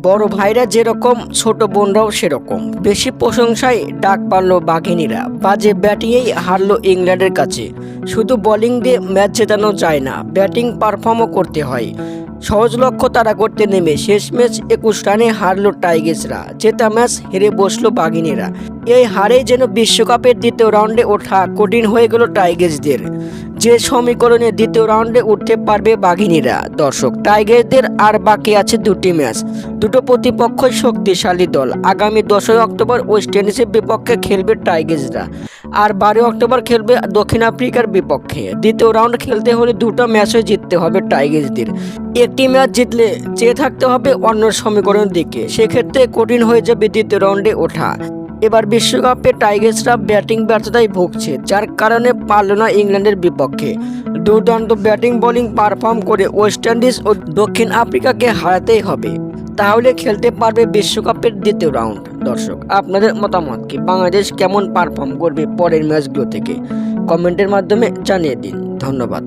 বড় ভাইরা যেরকম ছোট বোনরাও সেরকম। বেশি প্রশংসায় ডাক পারল বাঘিনীরা। বাজে ব্যাটিংয়েই হারলো ইংল্যান্ডের কাছে। শুধু বোলিং দিয়ে ম্যাচ জেতানো যায় না, ব্যাটিং পারফর্মও করতে হয়। সহজ লক্ষ্য তারা করতে নেমে শেষমেশ 21 রানে হারলো টাইগার্সরা। জেতা ম্যাচ হেরে বসলো বাঘিনীরা। এই হারে যেন বিশ্বকাপের দ্বিতীয় রাউন্ডে ওঠা কঠিন হয়ে গেল টাইগার্সদের। যে সমীকরণে দ্বিতীয় রাউন্ডে উঠতে পারবে বাঘিনীরা। দর্শক, টাইগারদের আর বাকি আছে দুটি ম্যাচ। দুটো প্রতিপক্ষই শক্তিশালী দল। আগামী 10 অক্টোবর ওয়েস্ট ইন্ডিজের বিপক্ষে খেলবে টাইগার্সরা, আর 12 অক্টোবর খেলবে দক্ষিণ আফ্রিকার বিপক্ষে। দ্বিতীয় রাউন্ড খেলতে হলে দুটো ম্যাচই জিততে হবে টাইগার্সদের। একটি ম্যাচ জিতলে চেয়ে থাকতে হবে অন্য সমীকরণের দিকে, সেক্ষেত্রে কঠিন হয়ে যাবে দ্বিতীয় রাউন্ডে ওঠা। এবার বিশ্বকাপে টাইগার্সরা ব্যাটিং ব্যর্থতায় ভুগছে, যার কারণে পারল না ইংল্যান্ডের বিপক্ষে। দুর্দান্ত ব্যাটিং বোলিং পারফর্ম করে ওয়েস্ট ইন্ডিজ ও দক্ষিণ আফ্রিকাকে হারাতেই হবে, তাহলে খেলতে পারবে বিশ্বকাপের দ্বিতীয় রাউন্ড। দর্শক, আপনাদের মতামত কি? বাংলাদেশ কেমন পারফর্ম করবে পরের ম্যাচগুলো থেকে? কমেন্টের মাধ্যমে জানিয়ে দিন। ধন্যবাদ।